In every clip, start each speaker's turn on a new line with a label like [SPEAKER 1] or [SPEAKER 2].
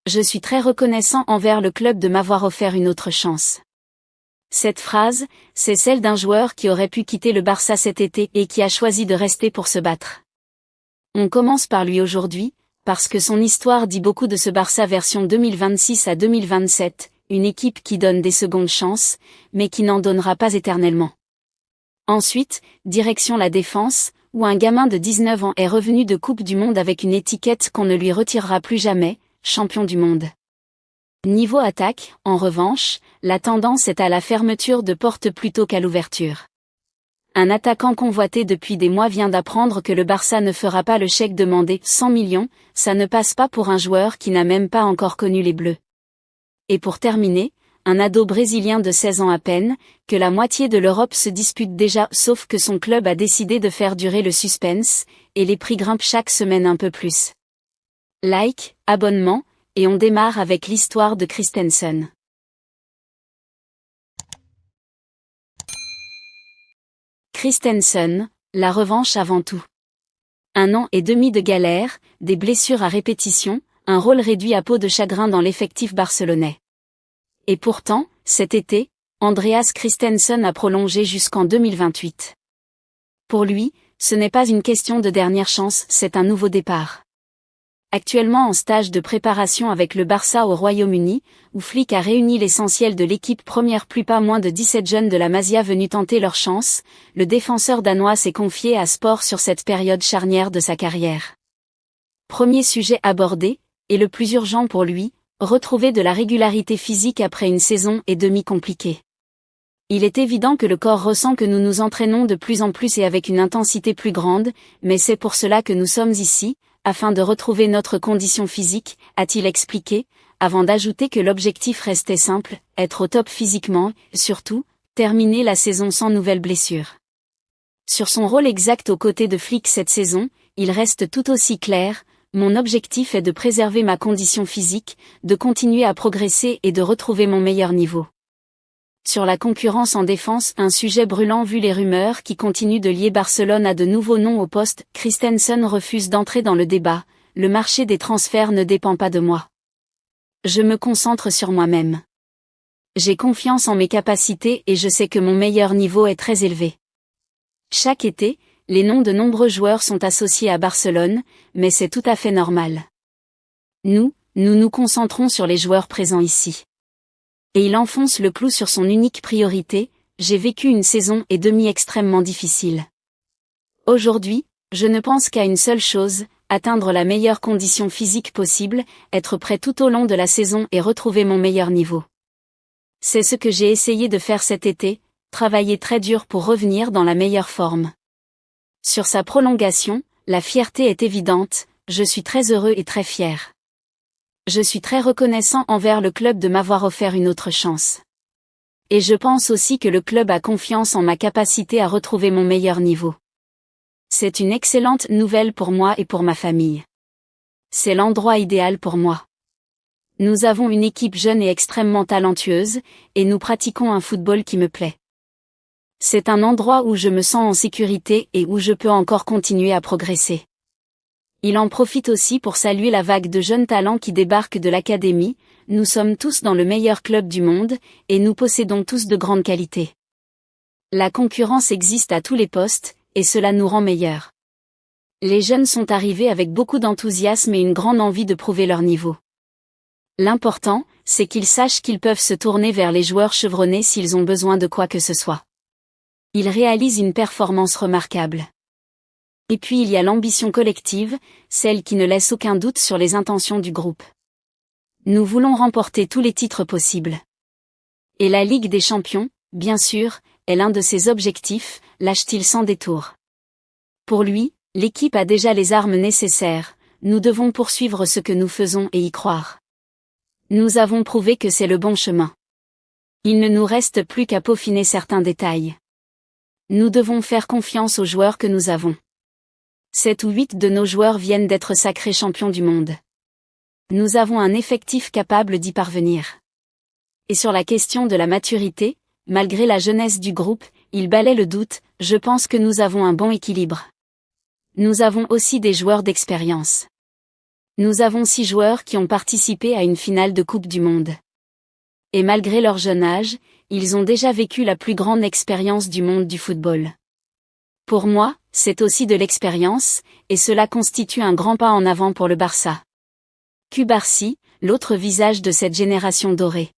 [SPEAKER 1] Je suis très reconnaissant envers le club de m'avoir offert une autre chance. Cette phrase, c'est celle d'un joueur qui aurait pu quitter le Barça cet été et qui a choisi de rester pour se battre. On commence par lui aujourd'hui, parce que son histoire dit beaucoup de ce Barça version 2026 à 2027, une équipe qui donne des secondes chances, mais qui n'en donnera pas éternellement. Ensuite, direction la défense, où un gamin de 19 ans est revenu de Coupe du Monde avec une étiquette qu'on ne lui retirera plus jamais, champion du monde. Niveau attaque, en revanche, la tendance est à la fermeture de porte plutôt qu'à l'ouverture. Un attaquant convoité depuis des mois vient d'apprendre que le Barça ne fera pas le chèque demandé 100 millions, ça ne passe pas pour un joueur qui n'a même pas encore connu les Bleus. Et pour terminer, un ado brésilien de 16 ans à peine, que la moitié de l'Europe se dispute déjà sauf que son club a décidé de faire durer le suspense, et les prix grimpent chaque semaine un peu plus. Like, abonnement, et on démarre avec l'histoire de Christensen. Christensen, la revanche avant tout. 1 an et demi de galère, des blessures à répétition, un rôle réduit à peau de chagrin dans l'effectif barcelonais. Et pourtant, cet été, Andreas Christensen a prolongé jusqu'en 2028. Pour lui, ce n'est pas une question de dernière chance, c'est un nouveau départ. Actuellement en stage de préparation avec le Barça au Royaume-Uni, où Flick a réuni l'essentiel de l'équipe première plus pas moins de 17 jeunes de la Masia venus tenter leur chance, le défenseur danois s'est confié à Sport sur cette période charnière de sa carrière. Premier sujet abordé, et le plus urgent pour lui, retrouver de la régularité physique après une saison et demie compliquée. Il est évident que le corps ressent que nous nous entraînons de plus en plus et avec une intensité plus grande, mais c'est pour cela que nous sommes ici, afin de retrouver notre condition physique, a-t-il expliqué, avant d'ajouter que l'objectif restait simple, être au top physiquement, surtout, terminer la saison sans nouvelles blessures. Sur son rôle exact aux côtés de Flick cette saison, il reste tout aussi clair, mon objectif est de préserver ma condition physique, de continuer à progresser et de retrouver mon meilleur niveau. Sur la concurrence en défense, un sujet brûlant vu les rumeurs qui continuent de lier Barcelone à de nouveaux noms au poste, Christensen refuse d'entrer dans le débat, le marché des transferts ne dépend pas de moi. Je me concentre sur moi-même. J'ai confiance en mes capacités et je sais que mon meilleur niveau est très élevé. Chaque été, les noms de nombreux joueurs sont associés à Barcelone, mais c'est tout à fait normal. Nous nous concentrons sur les joueurs présents ici. Et il enfonce le clou sur son unique priorité, j'ai vécu une saison et demie extrêmement difficile. Aujourd'hui, je ne pense qu'à une seule chose, atteindre la meilleure condition physique possible, être prêt tout au long de la saison et retrouver mon meilleur niveau. C'est ce que j'ai essayé de faire cet été, travailler très dur pour revenir dans la meilleure forme. Sur sa prolongation, la fierté est évidente, je suis très heureux et très fier. Je suis très reconnaissant envers le club de m'avoir offert une autre chance. Et je pense aussi que le club a confiance en ma capacité à retrouver mon meilleur niveau. C'est une excellente nouvelle pour moi et pour ma famille. C'est l'endroit idéal pour moi. Nous avons une équipe jeune et extrêmement talentueuse, et nous pratiquons un football qui me plaît. C'est un endroit où je me sens en sécurité et où je peux encore continuer à progresser. Il en profite aussi pour saluer la vague de jeunes talents qui débarquent de l'académie, nous sommes tous dans le meilleur club du monde, et nous possédons tous de grandes qualités. La concurrence existe à tous les postes, et cela nous rend meilleurs. Les jeunes sont arrivés avec beaucoup d'enthousiasme et une grande envie de prouver leur niveau. L'important, c'est qu'ils sachent qu'ils peuvent se tourner vers les joueurs chevronnés s'ils ont besoin de quoi que ce soit. Ils réalisent une performance remarquable. Et puis il y a l'ambition collective, celle qui ne laisse aucun doute sur les intentions du groupe. Nous voulons remporter tous les titres possibles. Et la Ligue des Champions, bien sûr, est l'un de ses objectifs, lâche-t-il sans détour. Pour lui, l'équipe a déjà les armes nécessaires, nous devons poursuivre ce que nous faisons et y croire. Nous avons prouvé que c'est le bon chemin. Il ne nous reste plus qu'à peaufiner certains détails. Nous devons faire confiance aux joueurs que nous avons. 7 ou 8 de nos joueurs viennent d'être sacrés champions du monde. Nous avons un effectif capable d'y parvenir. Et sur la question de la maturité, malgré la jeunesse du groupe, il balaie le doute, je pense que nous avons un bon équilibre. Nous avons aussi des joueurs d'expérience. Nous avons 6 joueurs qui ont participé à une finale de Coupe du Monde. Et malgré leur jeune âge, ils ont déjà vécu la plus grande expérience du monde du football. Pour moi, c'est aussi de l'expérience, et cela constitue un grand pas en avant pour le Barça. Cubarsí, l'autre visage de cette génération dorée.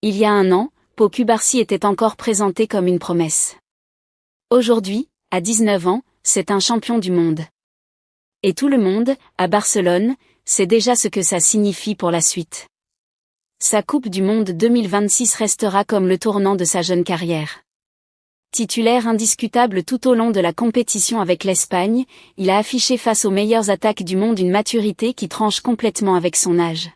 [SPEAKER 1] Il y a un an, Pau Cubarsí était encore présenté comme une promesse. Aujourd'hui, à 19 ans, c'est un champion du monde. Et tout le monde, à Barcelone, sait déjà ce que ça signifie pour la suite. Sa Coupe du Monde 2026 restera comme le tournant de sa jeune carrière. Titulaire indiscutable tout au long de la compétition avec l'Espagne, il a affiché face aux meilleures attaques du monde une maturité qui tranche complètement avec son âge.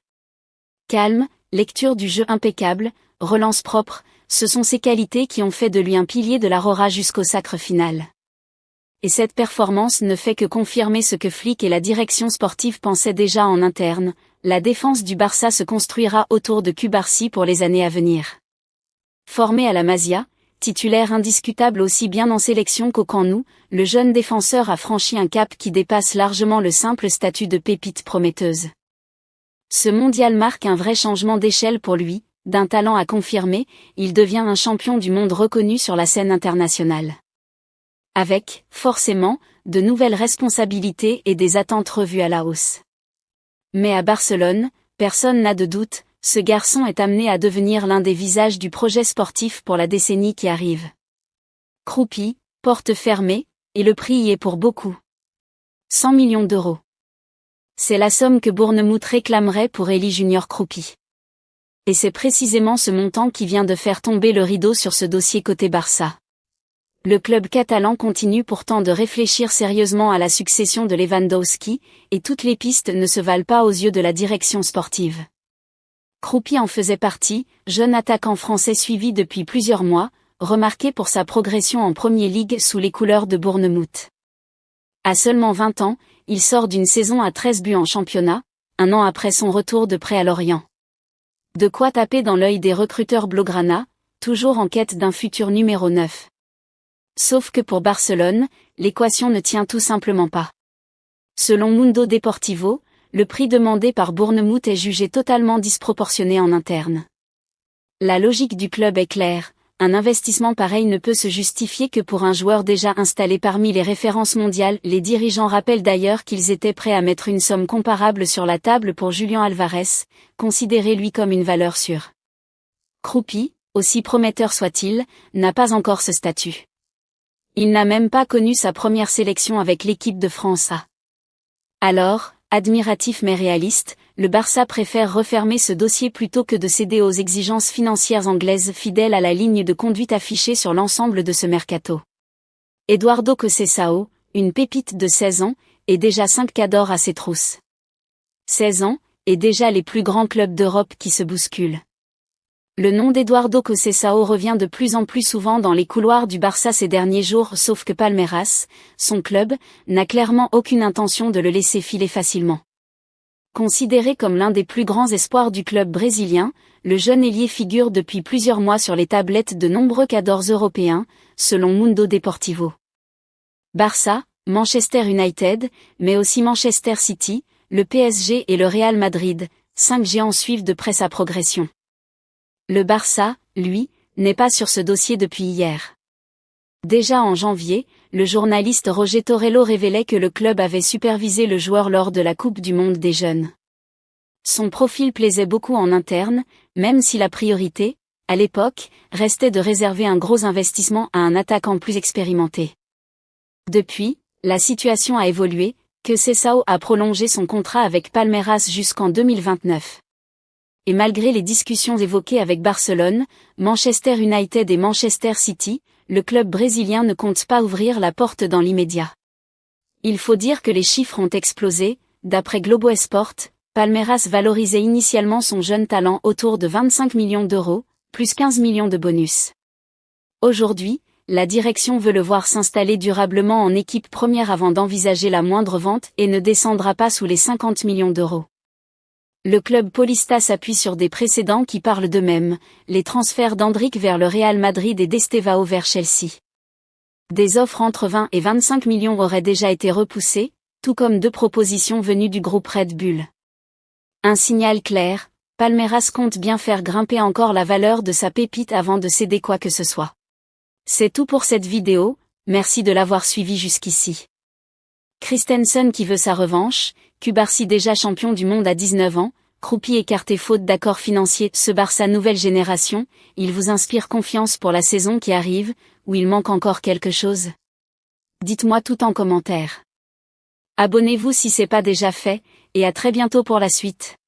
[SPEAKER 1] Calme, lecture du jeu impeccable, relance propre, ce sont ces qualités qui ont fait de lui un pilier de l'Aurora jusqu'au sacre final. Et cette performance ne fait que confirmer ce que Flick et la direction sportive pensaient déjà en interne, la défense du Barça se construira autour de Cubarsí pour les années à venir. Formé à la Masia, titulaire indiscutable aussi bien en sélection qu'au Camp Nou, le jeune défenseur a franchi un cap qui dépasse largement le simple statut de pépite prometteuse. Ce mondial marque un vrai changement d'échelle pour lui, d'un talent à confirmer, il devient un champion du monde reconnu sur la scène internationale. Avec, forcément, de nouvelles responsabilités et des attentes revues à la hausse. Mais à Barcelone, personne n'a de doute, ce garçon est amené à devenir l'un des visages du projet sportif pour la décennie qui arrive. Croupi, porte fermée, et le prix y est pour beaucoup. 100 millions d'euros. C'est la somme que Bournemouth réclamerait pour Eli Junior Croupi. Et c'est précisément ce montant qui vient de faire tomber le rideau sur ce dossier côté Barça. Le club catalan continue pourtant de réfléchir sérieusement à la succession de Lewandowski, et toutes les pistes ne se valent pas aux yeux de la direction sportive. Croupi en faisait partie, jeune attaquant français suivi depuis plusieurs mois, remarqué pour sa progression en Premier League sous les couleurs de Bournemouth. À seulement 20 ans, il sort d'une saison à 13 buts en championnat, un an après son retour de prêt à Lorient. De quoi taper dans l'œil des recruteurs blaugrana, toujours en quête d'un futur numéro 9. Sauf que pour Barcelone, l'équation ne tient tout simplement pas. Selon Mundo Deportivo, le prix demandé par Bournemouth est jugé totalement disproportionné en interne. La logique du club est claire, un investissement pareil ne peut se justifier que pour un joueur déjà installé parmi les références mondiales. Les dirigeants rappellent d'ailleurs qu'ils étaient prêts à mettre une somme comparable sur la table pour Julián Alvarez, considéré lui comme une valeur sûre. Croupi, aussi prometteur soit-il, n'a pas encore ce statut. Il n'a même pas connu sa première sélection avec l'équipe de France A. Alors, admiratif mais réaliste, le Barça préfère refermer ce dossier plutôt que de céder aux exigences financières anglaises fidèles à la ligne de conduite affichée sur l'ensemble de ce mercato. Eduardo Conceição, une pépite de 16 ans, et déjà 5 cadors à ses trousses. 16 ans, et déjà les plus grands clubs d'Europe qui se bousculent. Le nom d'Eduardo Conceição revient de plus en plus souvent dans les couloirs du Barça ces derniers jours, sauf que Palmeiras, son club, n'a clairement aucune intention de le laisser filer facilement. Considéré comme l'un des plus grands espoirs du club brésilien, le jeune ailier figure depuis plusieurs mois sur les tablettes de nombreux cadors européens, selon Mundo Deportivo. Barça, Manchester United, mais aussi Manchester City, le PSG et le Real Madrid, 5 géants suivent de près sa progression. Le Barça, lui, n'est pas sur ce dossier depuis hier. Déjà en janvier, le journaliste Roger Torello révélait que le club avait supervisé le joueur lors de la Coupe du Monde des jeunes. Son profil plaisait beaucoup en interne, même si la priorité, à l'époque, restait de réserver un gros investissement à un attaquant plus expérimenté. Depuis, la situation a évolué, Conceição a prolongé son contrat avec Palmeiras jusqu'en 2029. Et malgré les discussions évoquées avec Barcelone, Manchester United et Manchester City, le club brésilien ne compte pas ouvrir la porte dans l'immédiat. Il faut dire que les chiffres ont explosé, d'après Globo Esport, Palmeiras valorisait initialement son jeune talent autour de 25 millions d'euros, plus 15 millions de bonus. Aujourd'hui, la direction veut le voir s'installer durablement en équipe première avant d'envisager la moindre vente et ne descendra pas sous les 50 millions d'euros. Le club paulista s'appuie sur des précédents qui parlent d'eux-mêmes, les transferts d'Endrick vers le Real Madrid et d'Estevao vers Chelsea. Des offres entre 20 et 25 millions auraient déjà été repoussées, tout comme 2 propositions venues du groupe Red Bull. Un signal clair, Palmeiras compte bien faire grimper encore la valeur de sa pépite avant de céder quoi que ce soit. C'est tout pour cette vidéo, merci de l'avoir suivi jusqu'ici. Christensen qui veut sa revanche, Cubarsí déjà champion du monde à 19 ans, Croupi écarté faute d'accord financier, ce Barça nouvelle génération, il vous inspire confiance pour la saison qui arrive, ou il manque encore quelque chose? Dites-moi tout en commentaire. Abonnez-vous si c'est pas déjà fait, et à très bientôt pour la suite.